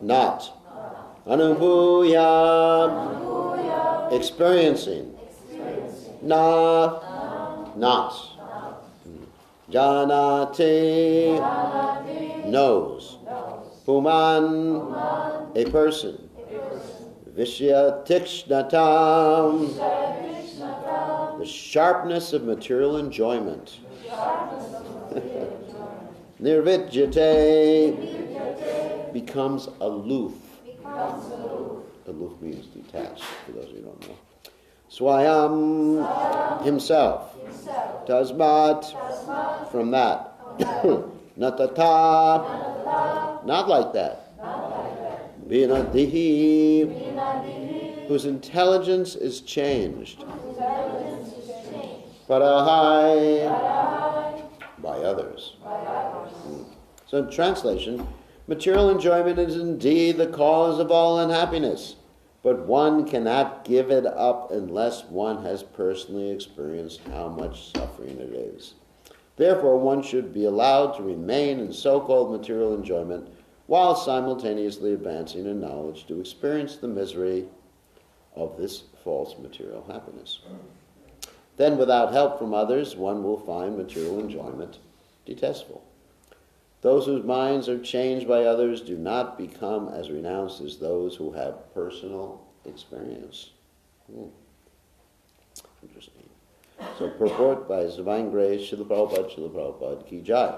not. Anubhuya, experiencing. Na, not. Janati, knows. Puman, a person. Vishya tikshnatam, the sharpness of material enjoyment. Nirvidyate, becomes aloof. Aloof means detached, for those who don't know. Swayam, himself. Tasmat, from that. Natata, not like that. Vinadihi, whose intelligence is changed. Parahai, by others. So in translation, material enjoyment is indeed the cause of all unhappiness, but one cannot give it up unless one has personally experienced how much suffering it is. Therefore, one should be allowed to remain in so-called material enjoyment while simultaneously advancing in knowledge to experience the misery of this false material happiness. Then, without help from others, one will find material enjoyment detestable. Those whose minds are changed by others do not become as renounced as those who have personal experience. Interesting. So, purport by His Divine Grace, Srila Prabhupada Ki Jai.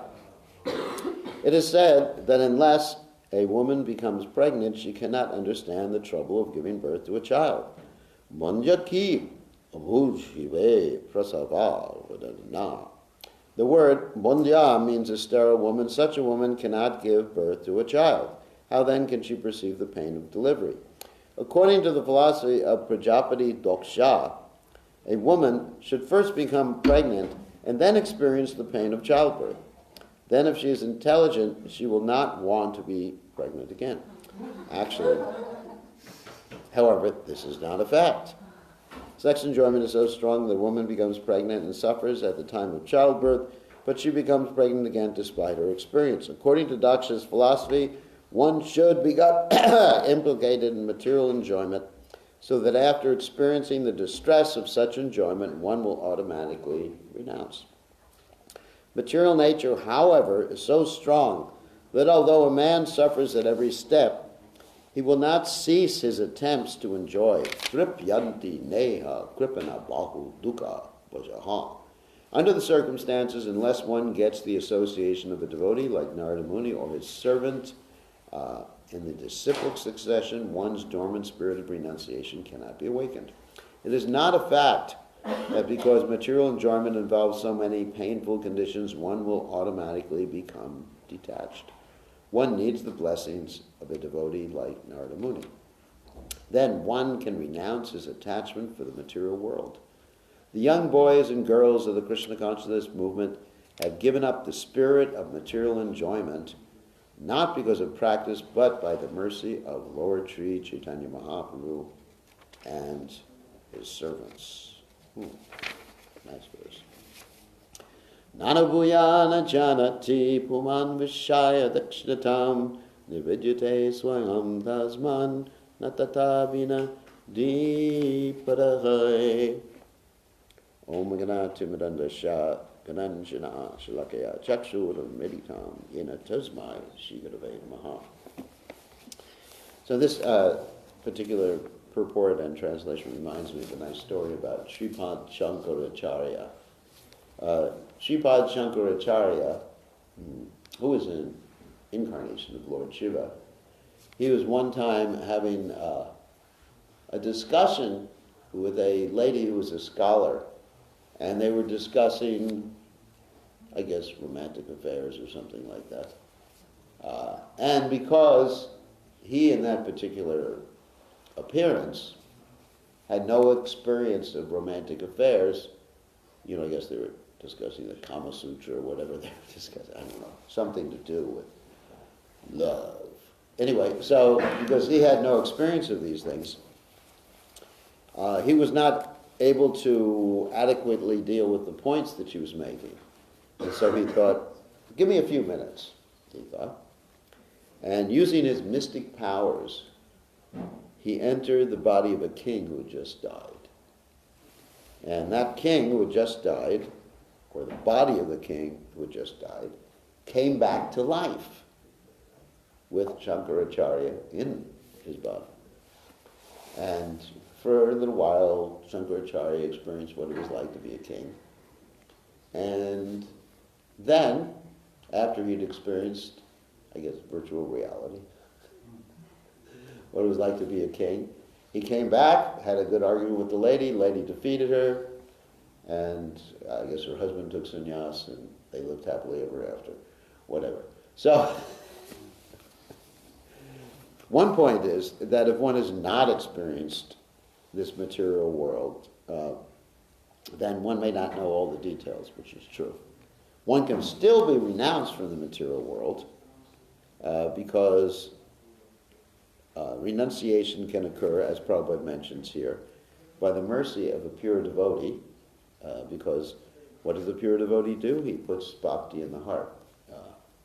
It is said that unless a woman becomes pregnant, she cannot understand the trouble of giving birth to a child. Manjaki abhujive prasava vadana. The word mondya means a sterile woman. Such a woman cannot give birth to a child. How then can she perceive the pain of delivery? According to the philosophy of Prajapati Doksha, a woman should first become pregnant and then experience the pain of childbirth. Then if she is intelligent, she will not want to be pregnant again. Actually, however, this is not a fact. Sex enjoyment is so strong that a woman becomes pregnant and suffers at the time of childbirth, but she becomes pregnant again despite her experience. According to Daksha's philosophy, one should become implicated in material enjoyment so that after experiencing the distress of such enjoyment, one will automatically renounce. Material nature, however, is so strong that although a man suffers at every step, he will not cease his attempts to enjoy. Tripyanti neha kripana bahu dukkha vajaha. Under the circumstances, unless one gets the association of a devotee like Narada Muni or his servant in the disciplic succession, one's dormant spirit of renunciation cannot be awakened. It is not a fact that because material enjoyment involves so many painful conditions, one will automatically become detached. One needs the blessings of a devotee like Narada Muni. Then one can renounce his attachment for the material world. The young boys and girls of the Krishna consciousness movement have given up the spirit of material enjoyment, not because of practice, but by the mercy of Lord Sri Chaitanya Mahaprabhu and his servants. Nice verse. Nanabhuyana janati puman vishaya dakshnatam nividyate swayam tasman natatabina dipadahai. Om ganati madanda sha gananjana shalakaya chakshura meditam yena tasmai shigadave maha. So this particular purport and translation reminds me of a nice story about Sripad Shankaracharya. Sripad Shankaracharya, who was an incarnation of Lord Shiva, he was one time having a discussion with a lady who was a scholar, and they were discussing, I guess, romantic affairs or something like that. And because he, in that particular appearance, had no experience of romantic affairs, I guess they were discussing the Kama Sutra or whatever they were discussing, I don't know, something to do with love. Anyway, so because he had no experience of these things, he was not able to adequately deal with the points that she was making. And so he thought, give me a few minutes, he thought. And using his mystic powers, he entered the body of a king who had just died. And that king who had just died, or the body of the king who had just died, came back to life with Shankaracharya in his body. And for a little while, Shankaracharya experienced what it was like to be a king. And then, after he'd experienced, I guess, virtual reality, what it was like to be a king, he came back, had a good argument with the lady defeated her, and I guess her husband took sannyas, and they lived happily ever after. Whatever. So, one point is that if one has not experienced this material world, then one may not know all the details, which is true. One can still be renounced from the material world because renunciation can occur, as Prabhupada mentions here, by the mercy of a pure devotee, because what does a pure devotee do? He puts bhakti in the heart.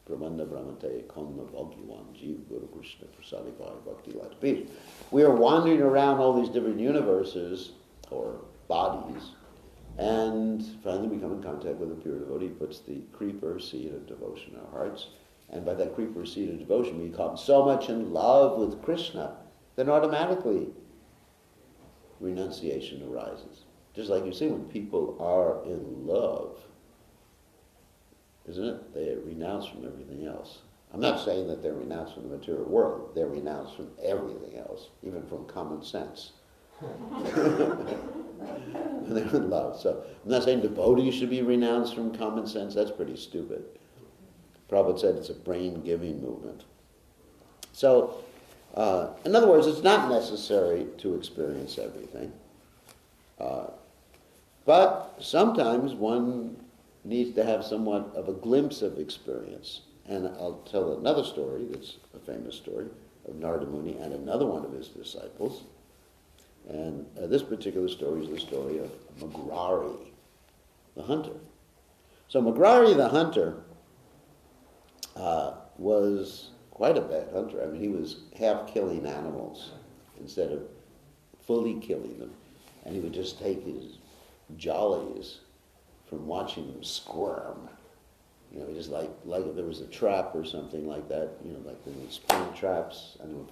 Brahmanda Brahmante Konna Bhagyavan Jiv Guru Krishna Prasadi Bhakti Latapir. We are wandering around all these different universes or bodies, and finally we come in contact with a pure devotee. He puts the creeper seed of devotion in our hearts, and by that creeper seed of devotion we become so much in love with Krishna, then automatically renunciation arises. Just like you see, when people are in love, isn't it? They renounce from everything else. I'm not saying that they're renounced from the material world. They're renounced from everything else, even from common sense. They're in love. So I'm not saying devotees should be renounced from common sense. That's pretty stupid. Prabhupada said it's a brain-giving movement. So, in other words, it's not necessary to experience everything. But sometimes one needs to have somewhat of a glimpse of experience. And I'll tell another story that's a famous story of Narada Muni and another one of his disciples. And this particular story is the story of Magrari, the hunter. So Magrari the hunter was quite a bad hunter. I mean, he was half killing animals instead of fully killing them. And he would just take his jollies from watching them squirm. You know, just like if there was a trap or something like that, you know, like the spring traps. I don't know if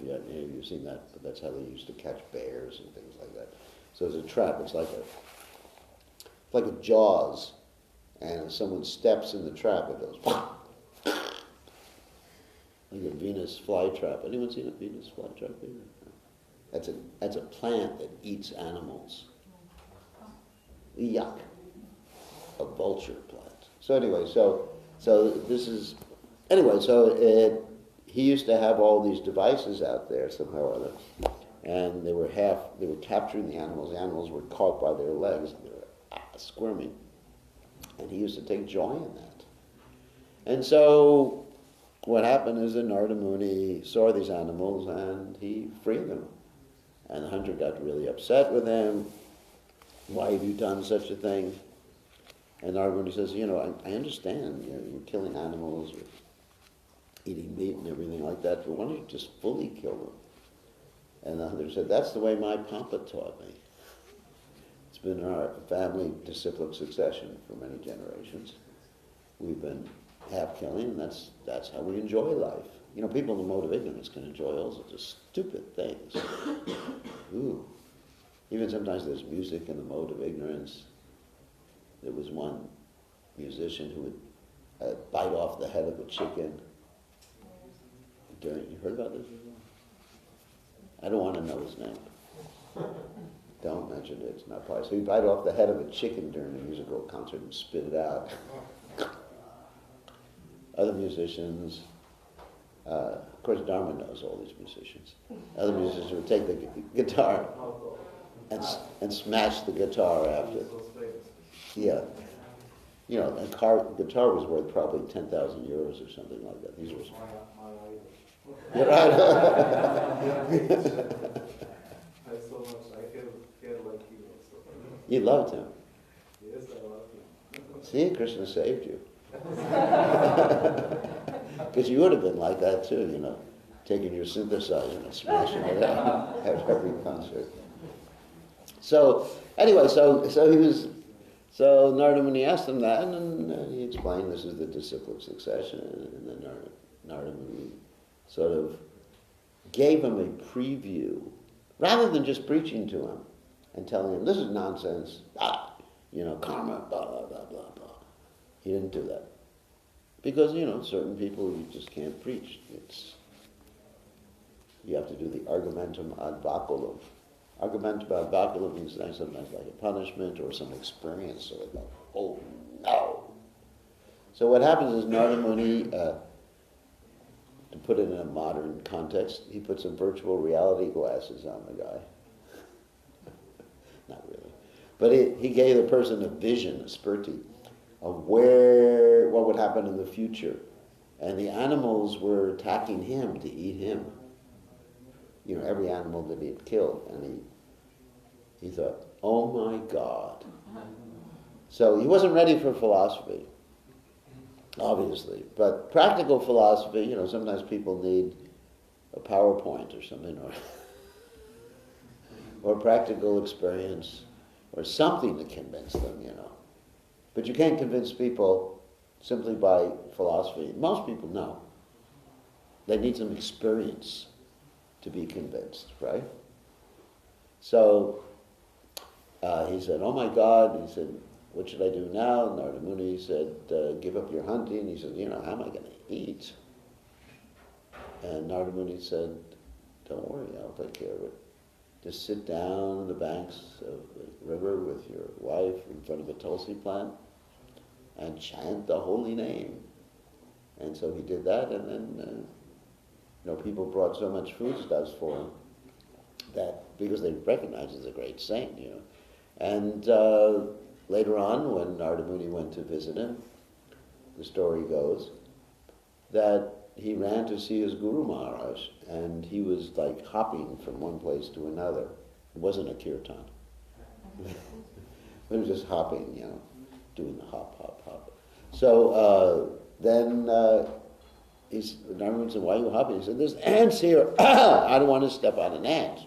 you've seen that, but that's how they used to catch bears and things like that. So it's a trap. It's like a Jaws, and if someone steps in the trap, it goes like a Venus flytrap. Anyone seen a Venus flytrap here? That's a plant that eats animals. Yuck. A vulture plant. So anyway, he used to have all these devices out there somehow or other, and they were capturing the animals. The animals were caught by their legs, and they were squirming, and he used to take joy in that. And so what happened is that Narada Muni saw these animals and he freed them, and the hunter got really upset with him. Why have you done such a thing? And Narada Muni says, you know, I understand, you know, you're killing animals or eating meat and everything like that, but why don't you just fully kill them? And the hunter said, that's the way my papa taught me. It's been our family disciplic succession for many generations. We've been half killing, and that's how we enjoy life. You know, people in the mode of ignorance can enjoy all sorts of stupid things. Ooh. Even sometimes there's music in the mode of ignorance. There was one musician who would bite off the head of a chicken. You heard about this before? I don't want to know his name. Don't mention it. It's not probably. So he'd bite off the head of a chicken during a musical concert and spit it out. Other musicians, of course Dharma knows all these musicians. Other musicians would take the guitar and smash the guitar after. Yeah. You know, a guitar was worth probably 10,000 euros or something like that. These were... You're right. I so much, I feel like you also. You loved him. Yes, I love him. See, Krishna saved you. Because you would have been like that too, you know. taking your synthesizer and smashing it out at every concert. So anyway, so Narada Muni asked him that, and he explained this is the disciplic succession, and then Narada Muni sort of gave him a preview, rather than just preaching to him and telling him, this is nonsense, karma, blah, blah, blah, blah, blah. He didn't do that. Because, certain people you just can't preach. You have to do the argumentum ad baculum. Argumentum ad baculum means sometimes like a punishment or some experience, so they go, oh no. So what happens is Narada Muni, to put it in a modern context, he put some virtual reality glasses on the guy. Not really. But he gave the person a vision, a spurti, of what would happen in the future. And the animals were attacking him to eat him. Every animal that he had killed. And he thought, oh my God. So he wasn't ready for philosophy, obviously. But practical philosophy, sometimes people need a PowerPoint or something, or practical experience, or something to convince them, But you can't convince people simply by philosophy. Most people know. They need some experience to be convinced, right? So he said, oh my God. He said, what should I do now? Narada Muni said, give up your hunting. He said, how am I going to eat? And Narada Muni said, don't worry, I'll take care of it. Just sit down on the banks of the river with your wife in front of a tulsi plant and chant the holy name. And so he did that, and then people brought so much foodstuffs for him that because they recognized him as a great saint, And later on, when Narada Muni went to visit him, the story goes that he ran to see his Guru Maharaj, and he was like hopping from one place to another. It wasn't a kirtan. It was just hopping, doing the hop, hop, hop. So then Narada Muni said, why are you hopping? He said, there's ants here. I don't want to step on an ant.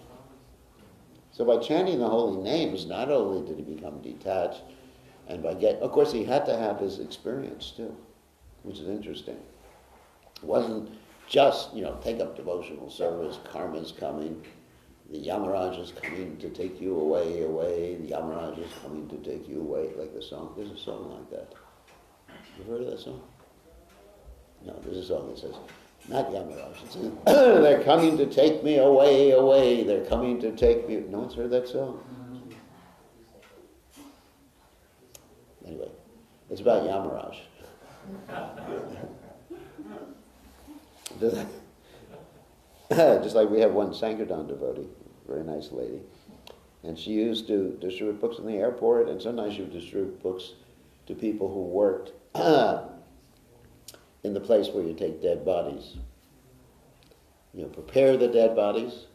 So by chanting the holy names, not only did he become detached, and of course he had to have his experience too, which is interesting. It wasn't just, take up devotional service, karma's coming, the Yamaraj is coming to take you away, the Yamaraj is coming to take you away, like the song. There's a song like that. You've heard of that song? No, there's a song that says, not Yamaraj, it says, they're coming to take me away, they're coming to take me. No one's heard that song? Anyway, it's about Yamaraj. Just like we have one Sankirtan devotee, very nice lady, and she used to distribute books in the airport, and sometimes she would distribute books to people who worked in the place where you take dead bodies. Prepare the dead bodies.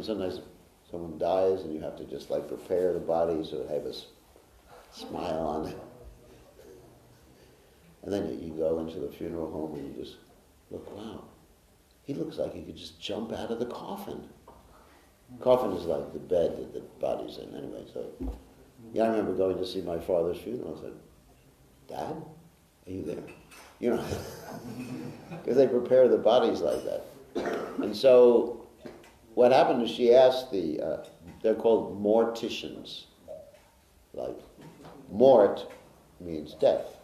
Sometimes someone dies and you have to just prepare the body so it have a smile on it. And then you go into the funeral home and you just look, wow, he looks like he could just jump out of the coffin. Coffin is like the bed that the body's in anyway. So, I remember going to see my father's funeral. I said, Dad, are you there? Because they prepare the bodies like that. And so what happened is she asked they're called morticians. Like, mort means death.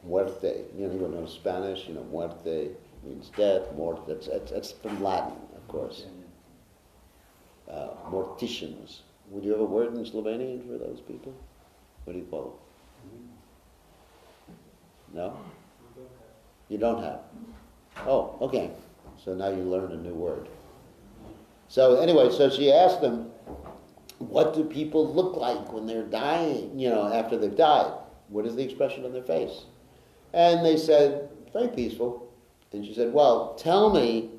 Muerte. Anyone knows Spanish? Muerte means death. Mort, that's from Latin, of course. Morticians. Would you have a word in Slovenian for those people? What do you call them? No? You don't have? Oh, okay. So now you learn a new word. So anyway, so she asked them, what do people look like when they're dying, after they've died? What is the expression on their face? And they said, very peaceful. And she said, well, tell me,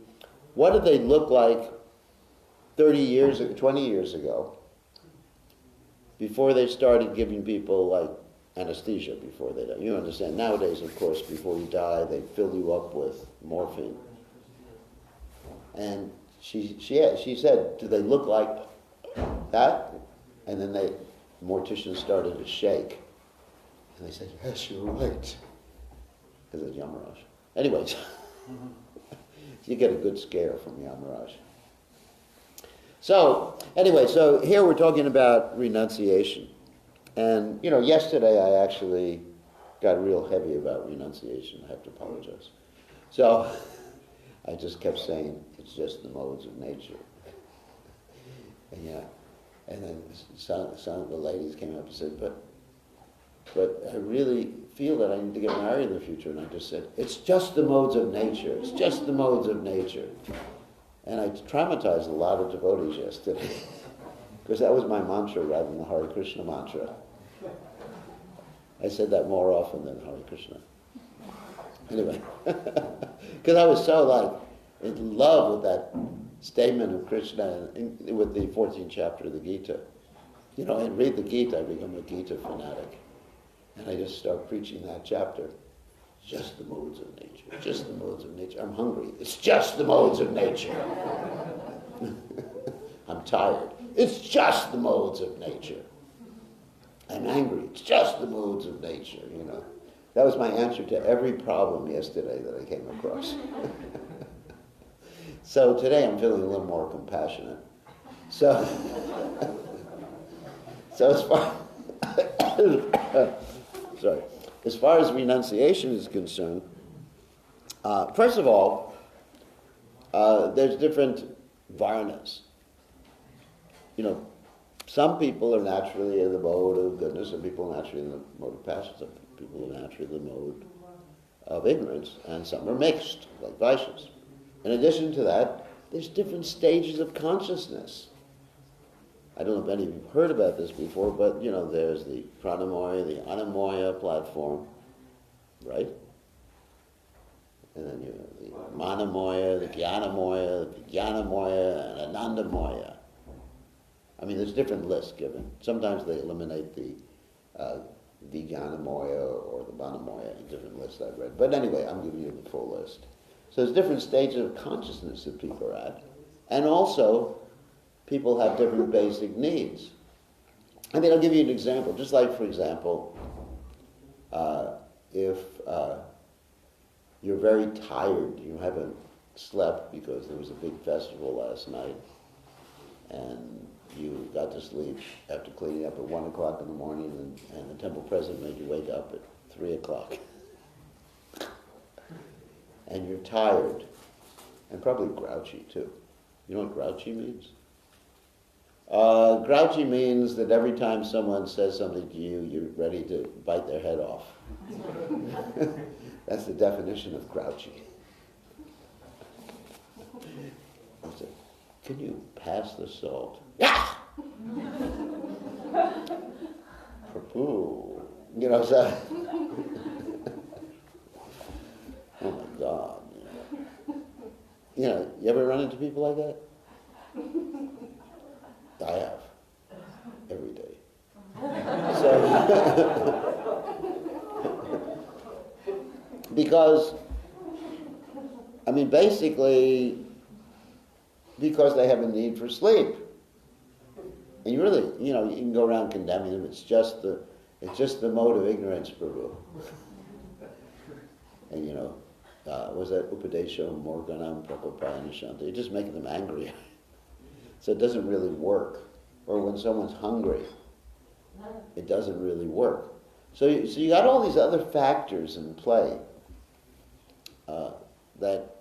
what did they look like 20 years ago, before they started giving people anesthesia before they die? You understand, nowadays, of course, before you die, they fill you up with morphine. And she said, do they look like that? And then the mortician started to shake. And they said, yes, you're right. Because it's Yamaraj. Anyways, you get a good scare from Yamaraj. So, anyway, so here we're talking about renunciation. And, yesterday I actually got real heavy about renunciation. I have to apologize. So, I just kept saying, it's just the modes of nature. And then some of the ladies came up and said, but I really feel that I need to get married in the future. And I just said, it's just the modes of nature. It's just the modes of nature. And I traumatized a lot of devotees yesterday. Because that was my mantra rather than the Hare Krishna mantra. I said that more often than Hare Krishna. Anyway. Because I was so in love with that statement of Krishna with the 14th chapter of the Gita. And read the Gita, I become a Gita fanatic. And I just start preaching that chapter. Just the modes of nature. Just the modes of nature. I'm hungry. It's just the modes of nature. I'm tired. It's just the modes of nature. I'm angry. It's just the modes of nature, That was my answer to every problem yesterday that I came across. So today I'm feeling a little more compassionate. So as far as renunciation is concerned, first of all, there's different varnas. Some people are naturally in the mode of goodness, some people are naturally in the mode of passion, some people are naturally in the mode of ignorance, and some are mixed, like Vaishyas. In addition to that, there's different stages of consciousness. I don't know if any of you have heard about this before, but there's the pranamoya, the anamoya platform, right? And then you have the manamoya, the jnanamoya, the vijnanamoya, and anandamoya. I mean, there's different lists given. Sometimes they eliminate the vijnanamoya or the manamoya in different lists I've read. But anyway, I'm giving you the full list. So there's different stages of consciousness that people are at. And also, people have different basic needs. I mean, I'll give you an example. Just like, for example, if you're very tired, you haven't slept because there was a big festival last night, and you got to sleep after cleaning up at 1 o'clock in the morning, and the temple president made you wake up at 3 o'clock. And you're tired, and probably grouchy too. You know what grouchy means? Grouchy means that every time someone says something to you, you're ready to bite their head off. That's the definition of grouchy. I said, can you pass the salt? Yeah! Prabhu. So... Oh my God. You ever run into people like that? I have. Every day. Because, basically, because they have a need for sleep. And you really, you can go around condemning them. It's just the mode of ignorance, Prabhu. And was that Upadesho Morganam Prakopayana Shanta? You're just making them angry. So it doesn't really work. Or when someone's hungry, it doesn't really work. So you got all these other factors in play that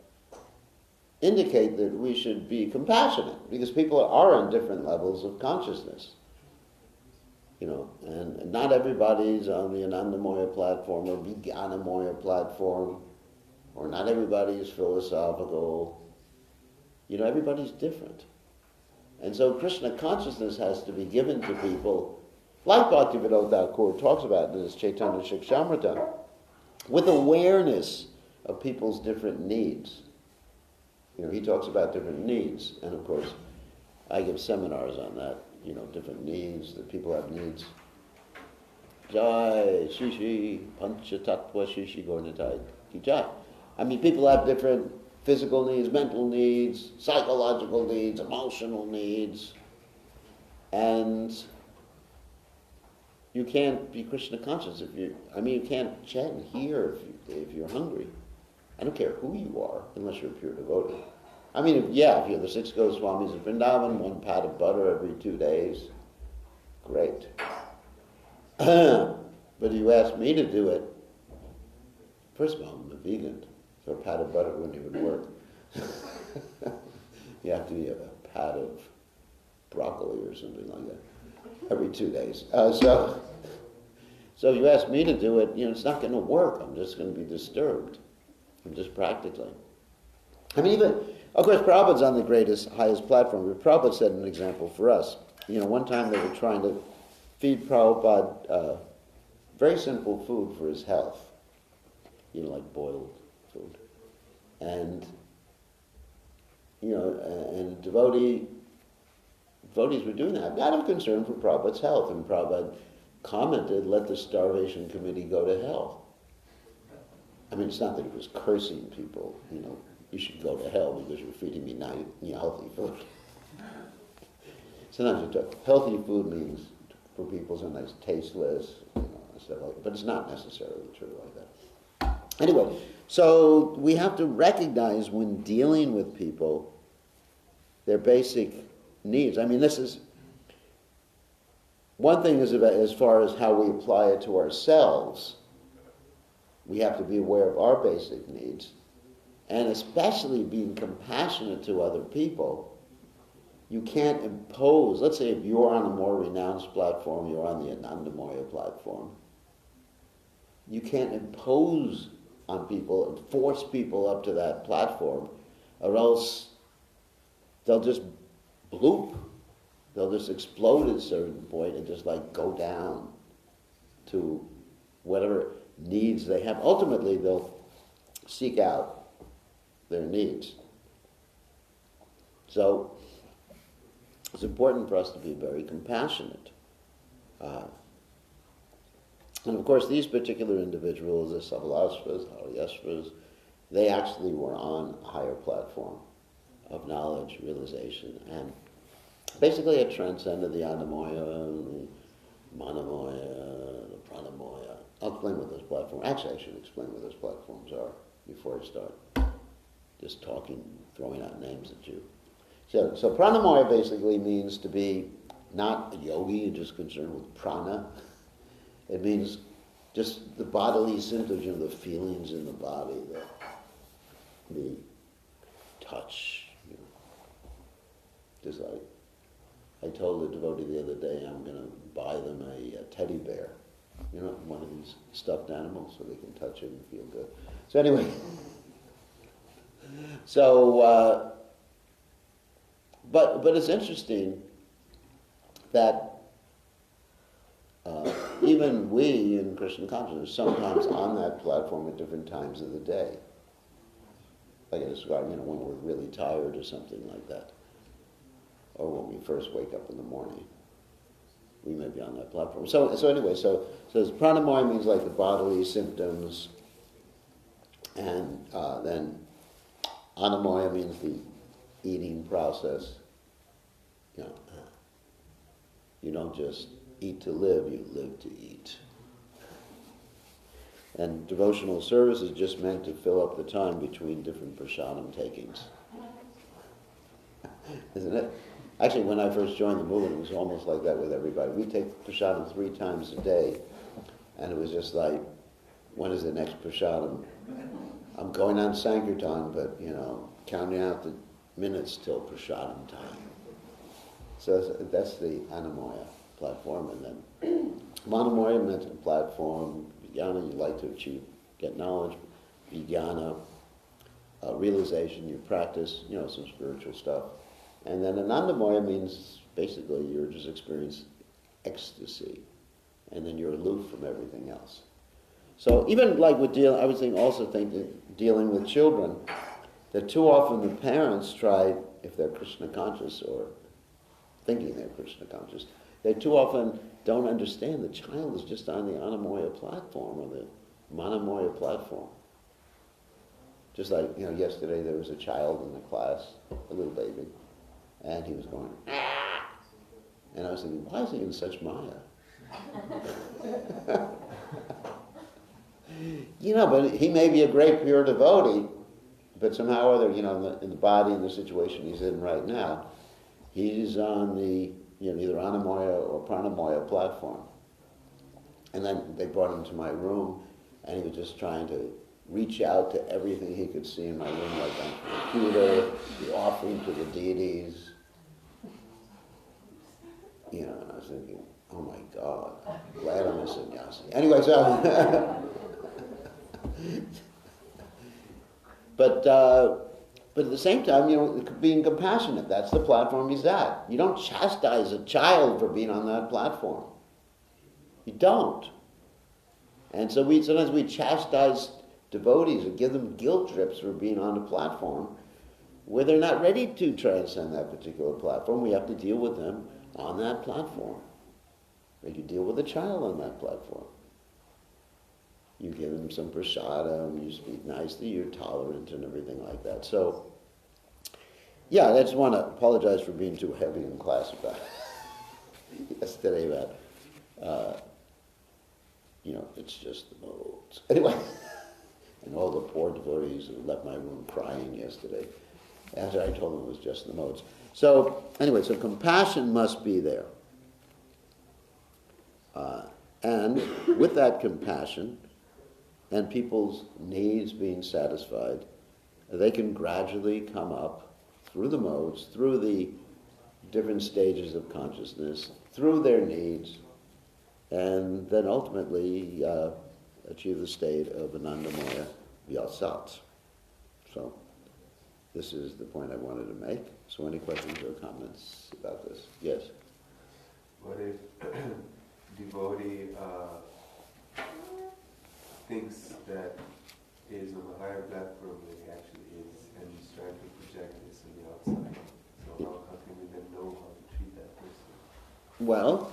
indicate that we should be compassionate, because people are on different levels of consciousness. And not everybody's on the Anandamoya platform or Vijnanamoya platform, or not everybody is philosophical. Everybody's different. And so Krishna consciousness has to be given to people, like Bhaktivinoda Thakur talks about in his Chaitanya Shikshamrita, with awareness of people's different needs. He talks about different needs, and of course, I give seminars on that, different needs, that people have needs. Jai, Shishi, Pancha Tattva, Shishi, Gornatai, Jai. People have different physical needs, mental needs, psychological needs, emotional needs, and you can't be Krishna conscious if you can't chant here if you're hungry. I don't care who you are, unless you're a pure devotee. If you're the 6 Goswamis of Vrindavan, 1 pat of butter every 2 days, great. But if you ask me to do it, first of all, I'm a vegan, so a pat of butter wouldn't even work. You have to be a pat of broccoli or something like that every 2 days. So if you ask me to do it, it's not going to work. I'm just going to be disturbed. I'm just practically. Of course, Prabhupada's on the highest platform. But Prabhupada set an example for us. One time they were trying to feed Prabhupada very simple food for his health. Like boiled food. And, and devotees were doing that out of concern for Prabhupada's health. And Prabhupada commented, let the starvation committee go to hell. It's not that he was cursing people, you should go to hell because you're feeding me healthy food. Sometimes healthy food means for people sometimes tasteless, stuff like that, but it's not necessarily true like that. Anyway, so we have to recognize when dealing with people their basic needs. This is one thing is about as far as how we apply it to ourselves. We have to be aware of our basic needs, and especially being compassionate to other people. You can't impose, let's say if you're on a more renounced platform, you're on the Anandamoya platform, you can't impose on people and force people up to that platform, or else they'll just bloop. They'll just explode at a certain point and just go down to whatever needs they have. Ultimately, they'll seek out their needs. So it's important for us to be very compassionate. And of course, these particular individuals, the Sabalasvas, Haryasvas, they actually were on a higher platform of knowledge, realization, and basically had transcended the Anamoya, the Manamoya, the Pranamoya. I'll explain what those platforms are. Actually, I should explain what those platforms are before I start just talking, throwing out names at you. So Pranamoya basically means to be not a yogi, just concerned with prana. It means just the bodily symptoms, the feelings in the body, the touch. Just like I told a devotee the other day, I'm going to buy them a teddy bear, one of these stuffed animals, so they can touch it and feel good. So anyway, but it's interesting that even we in Christian consciousness are sometimes on that platform at different times of the day. Like I described, when we're really tired or something like that. Or when we first wake up in the morning. We may be on that platform. So anyway, so Pranamoya means like the bodily symptoms, and then Anamoya means the eating process. You don't just eat to live, you live to eat. And devotional service is just meant to fill up the time between different prasadam takings. Isn't it? Actually, when I first joined the movement, it was almost like that with everybody. We take prasadam 3 times a day, and it was just like, when is the next prasadam? I'm going on Sankirtan, but, counting out the minutes till prasadam time. So that's the Anamoya platform, and then Manamoya mental platform, Vijnana, you like to achieve, get knowledge, Vijnana, realization, you practice, some spiritual stuff. And then Anandamoya means basically you're just experiencing ecstasy, and then you're aloof from everything else. So even like with I would think that dealing with children, that too often the parents try, if they're Krishna conscious or thinking they're Krishna conscious, they too often don't understand the child is just on the Anamoya platform or the Manamoya platform. Just like, yesterday there was a child in the class, a little baby, and he was going, ah! And I was thinking, why is he in such maya? But he may be a great pure devotee, but somehow or other, in the body, in the situation he's in right now, he's on the, either Anamoya or Pranamoya platform. And then they brought him to my room, and he was just trying to reach out to everything he could see in my room, like on the computer, the offering to the deities. And I was thinking, oh my God, glad I'm a sannyasi. Anyway, so, but at the same time, being compassionate, that's the platform he's at. You don't chastise a child for being on that platform. You don't. And so sometimes we chastise devotees or give them guilt trips for being on the platform where they're not ready to transcend that particular platform. We have to deal with them on that platform. Or you deal with a child on that platform. You give them some prasadam, you speak nicely, you're tolerant and everything like that. So, yeah, I just want to apologize for being too heavy in class about yesterday about, it's just the modes. Anyway, and all the poor devotees who left my room crying yesterday after I told them it was just the modes. So, anyway, so compassion must be there. And with that compassion and people's needs being satisfied, they can gradually come up through the modes, through the different stages of consciousness, through their needs, and then ultimately achieve the state of Anandamaya Vyasat. So this is the point I wanted to make. So any questions or comments about this? Yes? What if devotee thinks that is on a higher platform than he actually is, and he's trying to project this on the outside? So how can we then know how to treat that person? Well,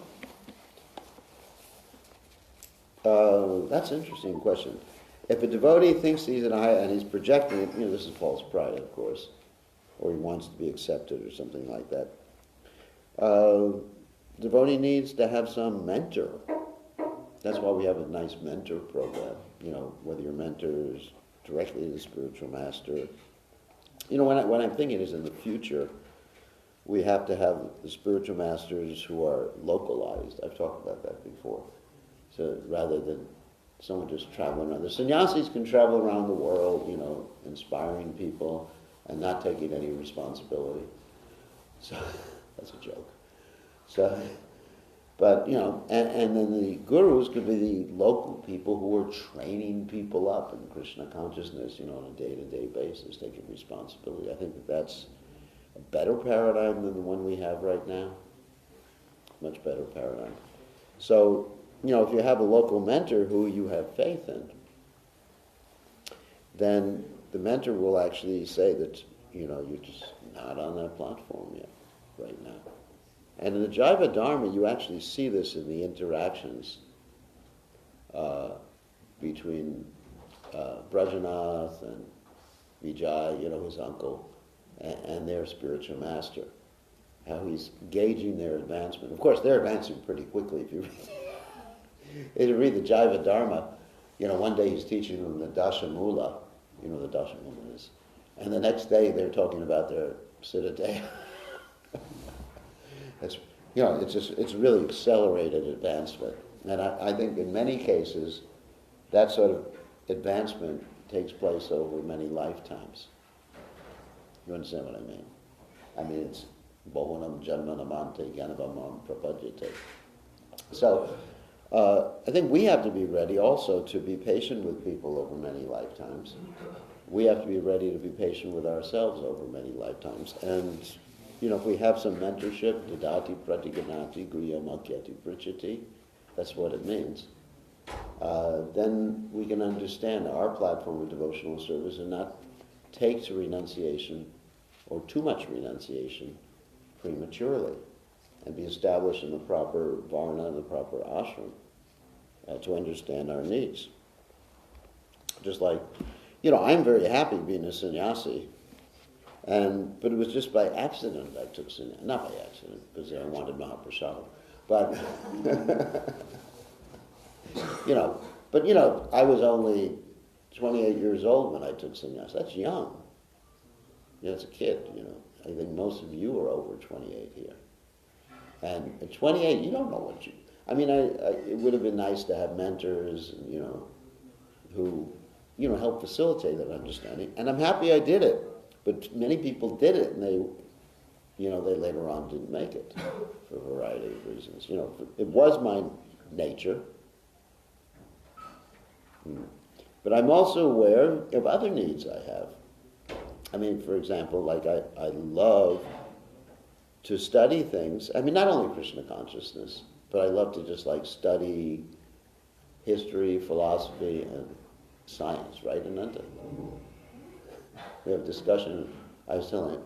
that's an interesting question. If a devotee thinks he's in a high, and he's projecting it, this is false pride, of course, or he wants to be accepted or something like that. Devotee needs to have some mentor. That's why we have a nice mentor program. Whether your mentor is directly the spiritual master. What I'm thinking is in the future, we have to have the spiritual masters who are localized. I've talked about that before. So rather than someone just traveling around. The sannyasis can travel around the world, inspiring people and not taking any responsibility. So that's a joke. So, but, and then the gurus could be the local people who are training people up in Krishna consciousness, on a day-to-day basis, taking responsibility. I think that's a better paradigm than the one we have right now. Much better paradigm. So, if you have a local mentor who you have faith in, then the mentor will actually say that, you're just not on that platform yet, right now. And in the Jaiva Dharma, you actually see this in the interactions between Brajanath and Vijay, his uncle, and their spiritual master. How he's gauging their advancement. Of course, they're advancing pretty quickly if you read if you read the Jaiva Dharma. One day he's teaching them the Dashamula, the Dashamula is. And the next day they're talking about their Siddhadeha. It's really accelerated advancement. And I think in many cases, that sort of advancement takes place over many lifetimes. You understand what I mean? I mean, it's Bahunam Janmanamante Ganavamam Prapajate. So, I think we have to be ready also to be patient with people over many lifetimes. We have to be ready to be patient with ourselves over many lifetimes. And, if we have some mentorship, Didati Pratiganati Griyamakhyati Prichati, that's what it means, then we can understand our platform of devotional service and not take to renunciation or too much renunciation prematurely, and be established in the proper varna, the proper ashram, to understand our needs. Just like, I'm very happy being a sannyasi, but it was just by accident I took sannyasi. Not by accident, because I wanted Mahaprasad. But, I was only 28 years old when I took sannyas. That's young. As a kid, I think most of you are over 28 here. And at 28, you don't know what you... it would have been nice to have mentors, who, help facilitate that understanding. And I'm happy I did it. But many people did it, and they later on didn't make it for a variety of reasons. It was my nature. But I'm also aware of other needs I have. For example, like I love to study things. Not only Krishna consciousness, but I love to just study history, philosophy, and science, right, Ananta? We have discussion. I said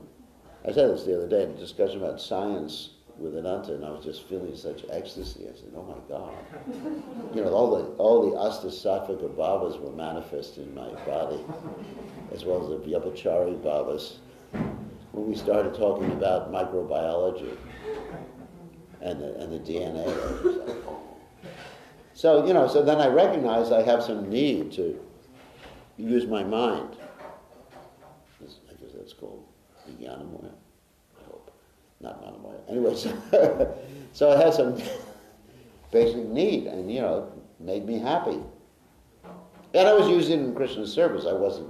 this the other day, a discussion about science with Ananta, and I was just feeling such ecstasy. I said, oh my God. All the Astasatvika bhavas were manifest in my body, as well as the Vyabhachari bhavas. When we started talking about microbiology and the DNA, I was like, oh. So then I recognized I have some need to use my mind. I guess that's called Vijnanamoya, I hope. Not Manamoya. Anyway, so I had some basic need, and it made me happy. And I was using it in Krishna's service. I wasn't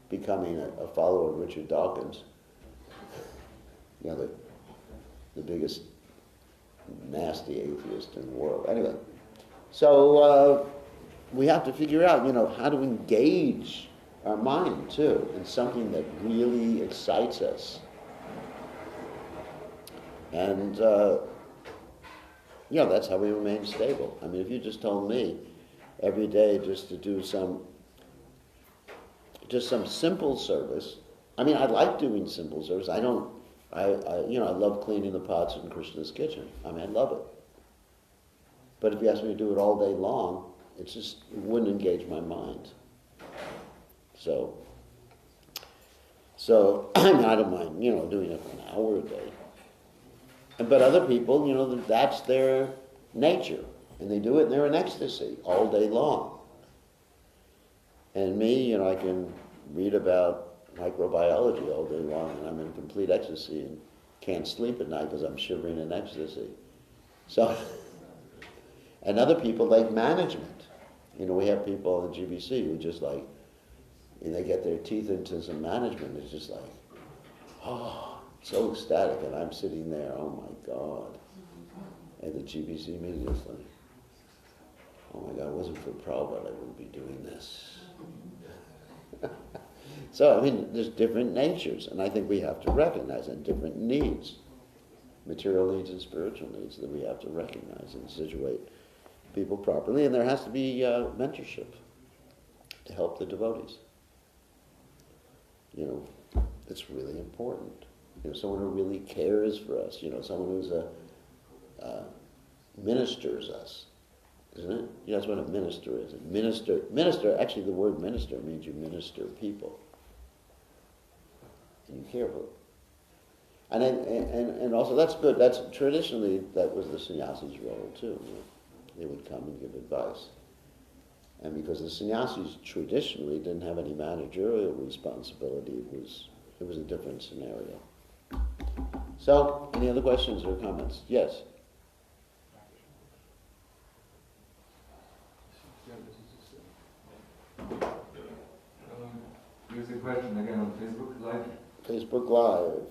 becoming a follower of Richard Dawkins, the biggest nasty atheist in the world. Anyway, so we have to figure out, how to engage our mind too in something that really excites us. And that's how we remain stable. If you just told me every day just to do some simple service. I like doing simple service. I love cleaning the pots in Krishna's kitchen. I love it. But if you ask me to do it all day long, it wouldn't engage my mind. So I don't mind, doing it for an hour a day. But other people, that's their nature. And they do it and they're in ecstasy all day long. And me, I can read about microbiology all day long, and I'm in complete ecstasy and can't sleep at night because I'm shivering in ecstasy. So, and other people like management. We have people in GBC who just they get their teeth into some management. It's just so ecstatic, and I'm sitting there, oh my God. At the GBC meeting, it's like, oh my God, it wasn't for Prabhupada, I wouldn't be doing this. So, there's different natures, and I think we have to recognize and different needs, material needs and spiritual needs, that we have to recognize and situate people properly, and there has to be mentorship to help the devotees. It's really important. Someone who really cares for us, someone who's ministers us, isn't it? That's what a minister is. Minister, actually the word minister means you minister people. And you care for them. And also that's good. Traditionally, that was the sannyasi's role too. They would come and give advice. And because the sannyasis traditionally didn't have any managerial responsibility, it was a different scenario. So, any other questions or comments? Yes? Here's a question again on Facebook Live. Facebook Live.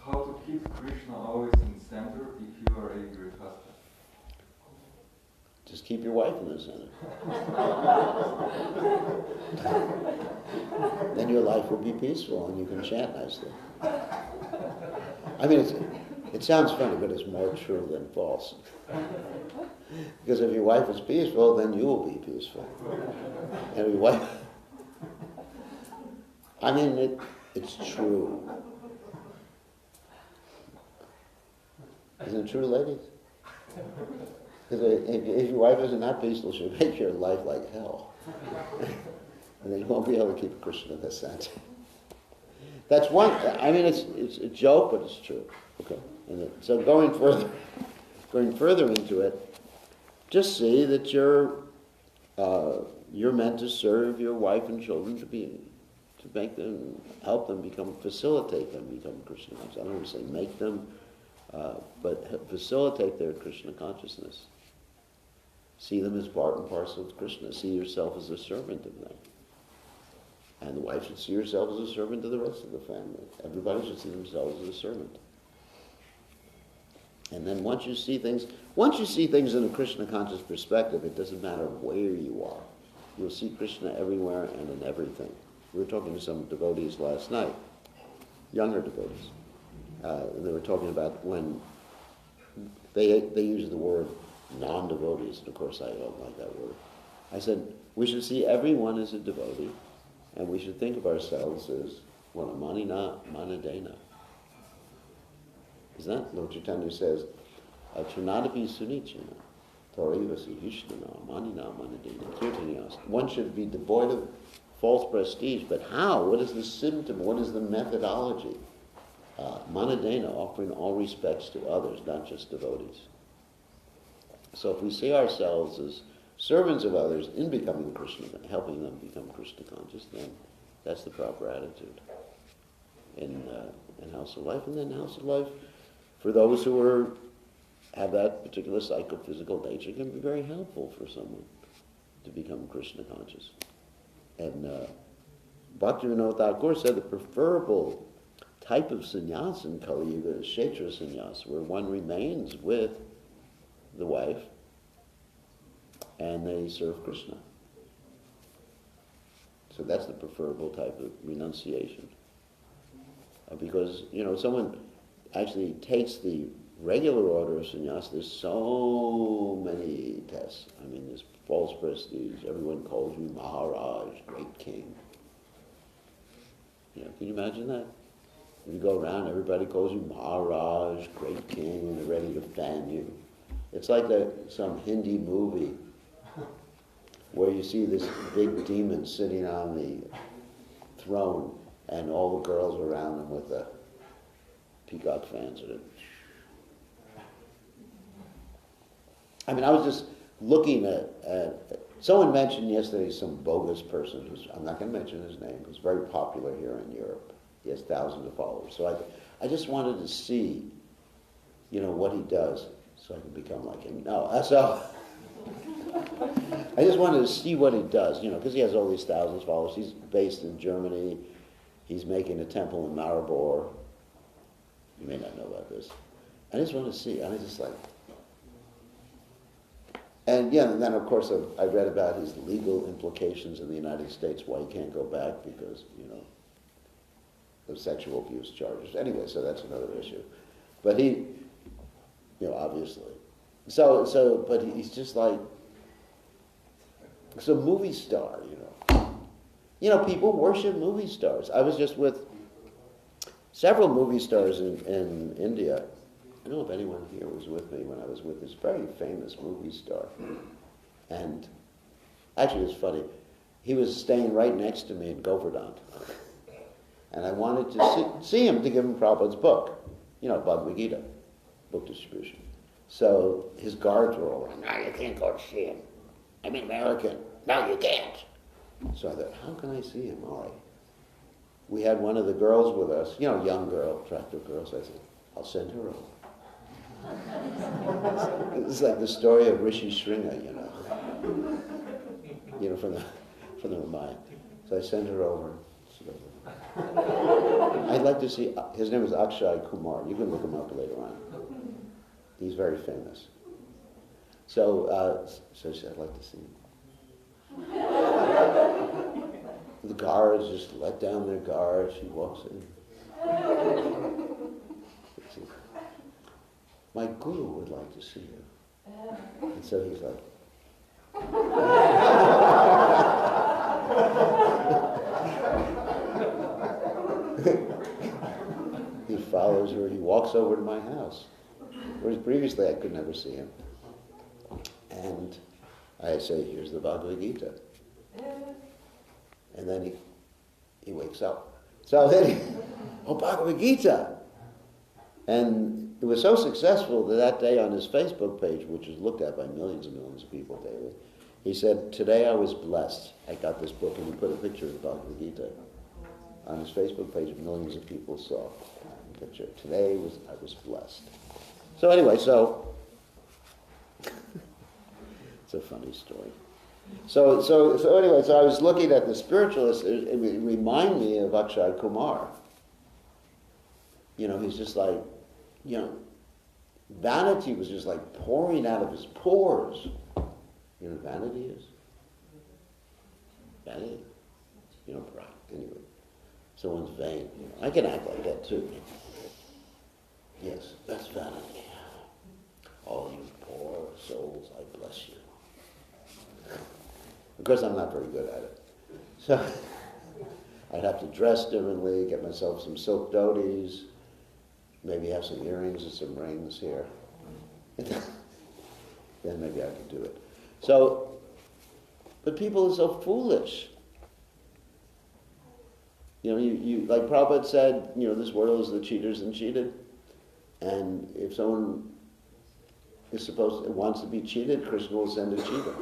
How to keep Krishna always in center if you are a great husband? Just keep your wife in the center. Then your life will be peaceful and you can chant nicely. It sounds funny, but it's more true than false. Because if your wife is peaceful, then you will be peaceful. And if your wife... it's true. Isn't it true, ladies? Because if your wife isn't that peaceful, she'll make your life like hell. And then you won't be able to keep a Krishna in this sense. That's one, I mean, it's a joke, but it's true. Okay. So going further into it, just see that you're meant to serve your wife and children to make them, help them facilitate them become Krishna conscious. I don't want to say make them, but facilitate their Krishna consciousness. See them as part and parcel of Krishna. See yourself as a servant of them. And the wife should see herself as a servant to the rest of the family. Everybody should see themselves as a servant. And then once you see things in a Krishna conscious perspective, it doesn't matter where you are. You'll see Krishna everywhere and in everything. We were talking to some devotees last night, younger devotees. They were talking about when they use the word non-devotees, and of course I don't like that word. I said, we should see everyone as a devotee, and we should think of ourselves as, well, manina, manadena. Isn't that? Lord Chaitanya says, Chunadapi sunichana, Torivasi hishnana, manina, manadena, kirtanyas. One should be devoid of false prestige, but how? What is the symptom? What is the methodology? Manadena, offering all respects to others, not just devotees. So if we see ourselves as servants of others in becoming Krishna, helping them become Krishna conscious, then that's the proper attitude in House of Life. And then House of Life, for those who have that particular psychophysical nature, can be very helpful for someone to become Krishna conscious. And Bhaktivinoda Thakur said the preferable type of sannyas in Kali Yuga is Kshetra sannyas, where one remains with the wife and they serve Krishna. So that's the preferable type of renunciation. Because, someone actually takes the regular order of sannyas, there's so many tests. I mean, there's false prestige. Everyone calls you Maharaj, great king. Can you imagine that? If you go around, everybody calls you Maharaj, great king, and they're ready to fan you. It's like some Hindi movie where you see this big demon sitting on the throne and all the girls around him with the peacock fans in it. I mean, I was just looking at someone mentioned yesterday some bogus person who's, I'm not going to mention his name, who's very popular here in Europe. He has thousands of followers. So I just wanted to see, what he does so I can become like him. No, so I just wanted to see what he does, because he has all these thousands of followers. He's based in Germany. He's making a temple in Maribor. You may not know about this. I just wanted to see, and I just like... And then of course I read about his legal implications in the United States, why he can't go back because, of sexual abuse charges. Anyway, so that's another issue. But he, obviously. But he's just like, it's a movie star, people worship movie stars. I was just with several movie stars in India. I don't know if anyone here was with me when I was with this very famous movie star. And actually it's funny, he was staying right next to me in Govardhan. And I wanted to see him to give him Prabhupada's book, Bhagavad Gita, book distribution. So his guards were all around, no, you can't go to see him. I'm an American. No, you can't. So I thought, how can I see him? All right. We had one of the girls with us, young girl, attractive girl, so I said, I'll send her over. It's like the story of Rishi Sringa, from the Ramayana. So I sent her over. I'd like to see, his name is Akshay Kumar. You can look him up later on. He's very famous. So she said, I'd like to see him. The guards just let down their guards. She walks in. My guru would like to see you. And so he's like, he follows her, he walks over to my house. Whereas previously I could never see him. And I say, here's the Bhagavad Gita. And then he wakes up. So then oh, Bhagavad Gita! And it was so successful that day on his Facebook page, which is looked at by millions and millions of people daily, he said, today I was blessed. I got this book, and he put a picture of the Bhagavad Gita on his Facebook page. Millions of people saw the picture. Today I was blessed. So anyway, it's a funny story. So anyway, I was looking at the spiritualists. It reminded me of Akshay Kumar. He's just like, vanity was just like pouring out of his pores. You know what vanity is? Vanity. Pride. Anyway, someone's vain. I can act like that too. Yes, that's vanity. All you poor souls, I bless you. Of course, I'm not very good at it. So I'd have to dress differently, get myself some silk dhotis, maybe have some earrings and some rings here. Then maybe I could do it. So, but people are so foolish. You like Prabhupada said, this world is the cheaters and cheated. And if someone wants to be cheated, Krishna will send a cheater.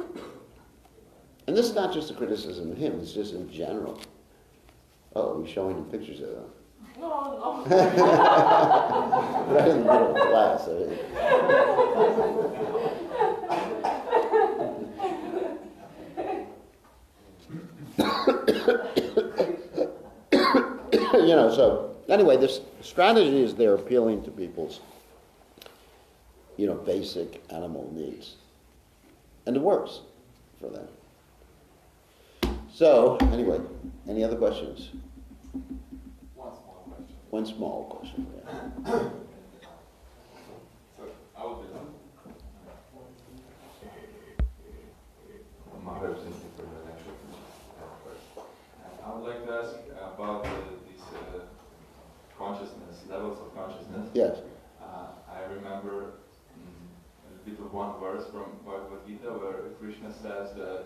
And this is not just a criticism of him, it's just in general. Oh, you're showing him pictures of them. No. Right in the middle of the class. So anyway, this strategy is they're appealing to people's, basic animal needs. And it works for them. So, anyway, any other questions? One small question, yeah. So, I will be done. Maharaj, thank you for the lecture. I would like to ask about these consciousness, levels of consciousness. Yes. I remember a bit of one verse from Bhagavad Gita where Krishna says that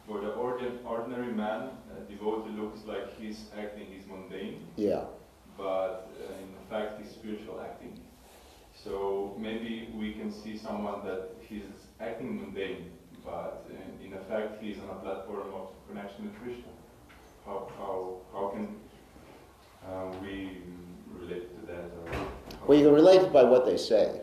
for the ordinary man, devotee looks like his acting is mundane. Yeah. But in fact he's spiritual acting. So maybe we can see someone that he's acting mundane, but in effect he's on a platform of connection with Krishna. How can we relate to that? Well, you can relate it by what they say,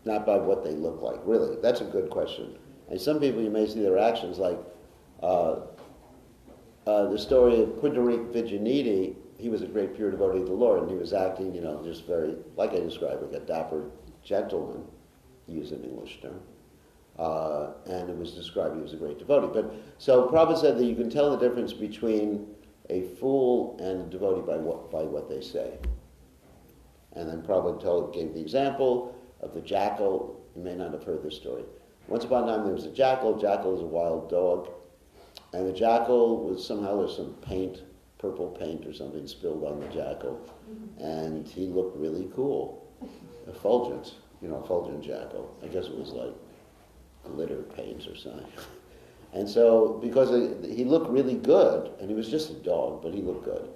not by what they look like. Really, that's a good question. And some people, you may see their actions like the story of Pudarik Vijayanidhi. He was a great pure devotee of the Lord, and he was acting, just very, like I described, like a dapper gentleman, use an English term. And it was described he was a great devotee. But so Prabhupada said that you can tell the difference between a fool and a devotee by what they say. And then Prabhupada gave the example of the jackal. You may not have heard this story. Once upon a time there was a jackal. Jackal is a wild dog. And the jackal was there's some paint, purple paint or something spilled on the jackal. And he looked really cool. Effulgent, effulgent jackal. I guess it was like glitter paint or something. And so, because he looked really good, and he was just a dog, but he looked good.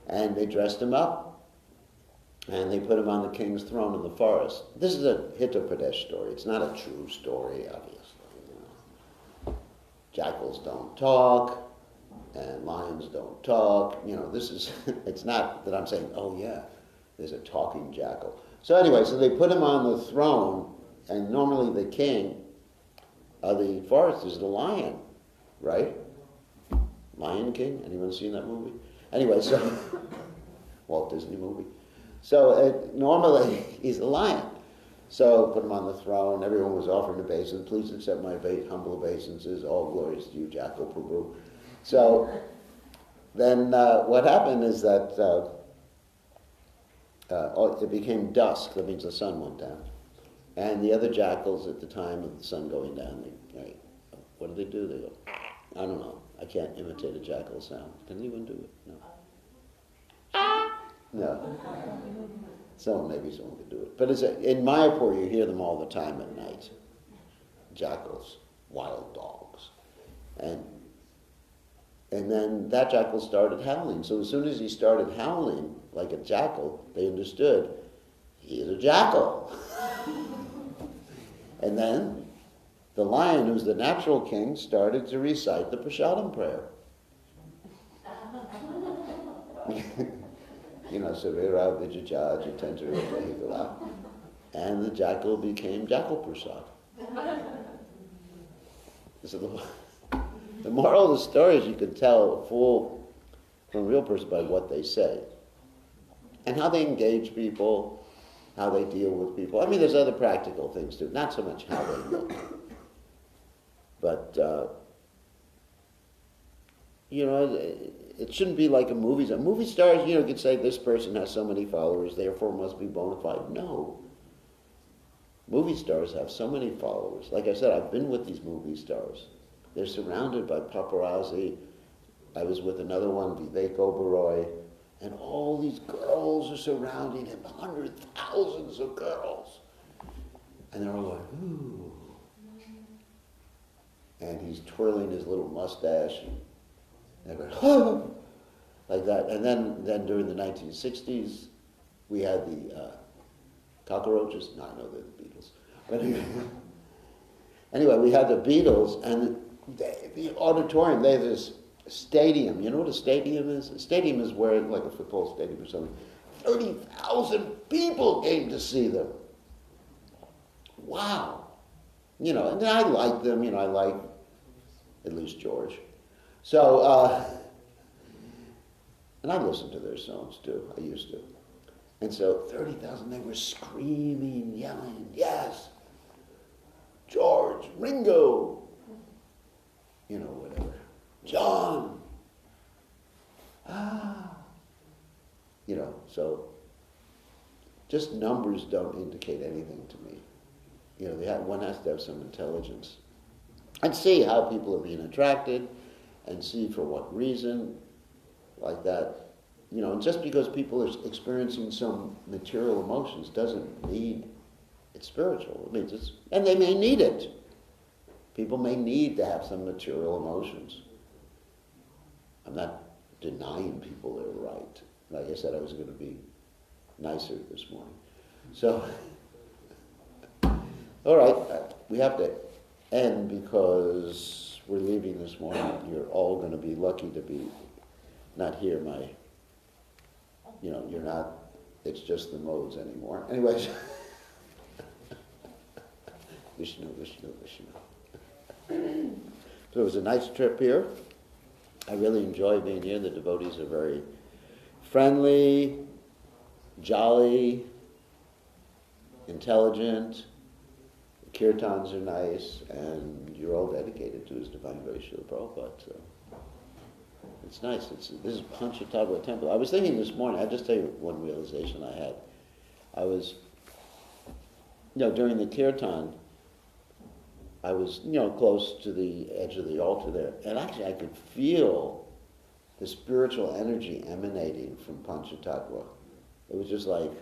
And they dressed him up, and they put him on the king's throne in the forest. This is a Hitopadesh story. It's not a true story, obviously. Jackals don't talk, and lions don't talk. It's not that I'm saying, oh yeah, there's a talking jackal. So anyway, so they put him on the throne, and normally the king of the forest is the lion, right? Lion King? Anyone seen that movie? Anyway, so Walt Disney movie. So normally he's a lion. So put him on the throne. Everyone was offering obeisance. Please accept my humble obeisances. All glories to you, Jackal Prabhu. So then what happened is that it became dusk. That means the sun went down. And the other jackals at the time of the sun going down, what do? They go, I don't know. I can't imitate a jackal sound. Can anyone do it? No. No. Maybe someone could do it. But in Mayapur, you hear them all the time at night. Jackals, wild dogs. And then that jackal started howling. So as soon as he started howling like a jackal, they understood he is a jackal. And then the lion, who's the natural king, started to recite the Prasadam prayer. Savira Vijaja Jitendra Vahigala. And the jackal became Jackal Prasad. So the moral of the story is you can tell a fool from a real person by what they say. And how they engage people, how they deal with people. I mean, there's other practical things too, not so much how they look. But, it shouldn't be like a movie star. Movie stars, could say this person has so many followers, therefore must be bona fide. No. Movie stars have so many followers. Like I said, I've been with these movie stars. They're surrounded by paparazzi. I was with another one, Vivek Oberoi, and all these girls are surrounding him, hundreds, thousands of girls. And they're all going, ooh. And he's twirling his little mustache, and they're going, oh, like that. And then during the 1960s, we had the cockroaches. No, I know they're the Beatles. But anyway, we had the Beatles, and the auditorium, they have this stadium. You know what a stadium is? A stadium is where, like a football stadium or something, 30,000 people came to see them. Wow. And I like them, I like at least George. So, and I listen to their songs too, I used to. And so 30,000, they were screaming, yelling, yes, George, Ringo, whatever, John, so just numbers don't indicate anything to me. One has to have some intelligence and see how people are being attracted and see for what reason, like that. And just because people are experiencing some material emotions doesn't mean it's spiritual. It means it's, and they may need it. People may need to have some material emotions. I'm not denying people their right. Like I said, I was going to be nicer this morning. So, all right, we have to end because we're leaving this morning. You're all going to be lucky to be not here. You're not, it's just the modes anymore. Anyways, Vishnu, Vishnu, Vishnu. So it was a nice trip here. I really enjoy being here. The devotees are very friendly, jolly, intelligent. The kirtans are nice, and you're all dedicated to His Divine Grace Srila Prabhupada. So it's nice. This is Panchatattva Temple. I was thinking this morning, I'll just tell you one realization I had. I was, during the kirtan, I was, close to the edge of the altar there, and actually I could feel the spiritual energy emanating from Panchatattva. It was just like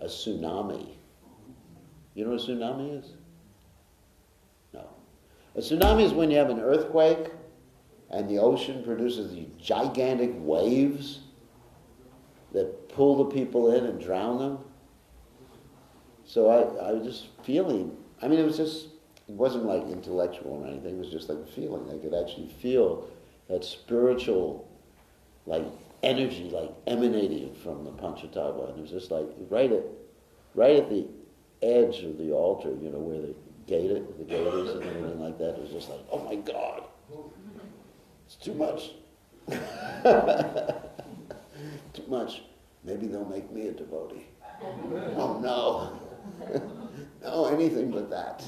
a tsunami. You know what a tsunami is? No. A tsunami is when you have an earthquake and the ocean produces these gigantic waves that pull the people in and drown them. So I was just feeling, it wasn't like intellectual or anything, it was just like a feeling. I could actually feel that spiritual, like, energy, like, emanating from the Panchatattva. And it was just like, right at the edge of the altar, where the gate is and everything like that. It was just like, oh my God, it's too much. Too much. Maybe they'll make me a devotee. Oh no. No, anything but that.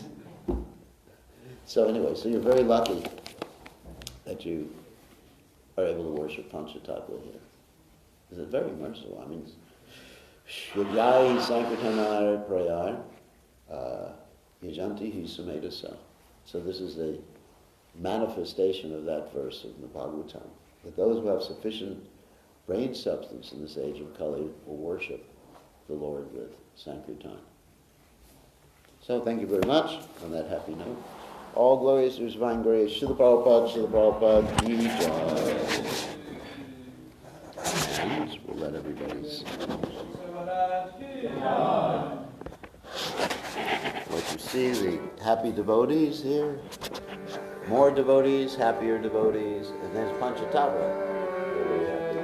So anyway, so you're very lucky that you are able to worship Panchatattva here. It's very merciful. Yajai Sankirtanar Prayar Yajanti Hi Sumedasa. So this is the manifestation of that verse of the Bhagavatam. That those who have sufficient brain substance in this age of Kali will worship the Lord with Sankirtan. So thank you very much on that happy note. All glories to His divine grace. Srila Prabhupada, Ki Jai. And we'll let everybody see. What you see, the happy devotees here. More devotees, happier devotees, and there's Panchatattva. Very happy.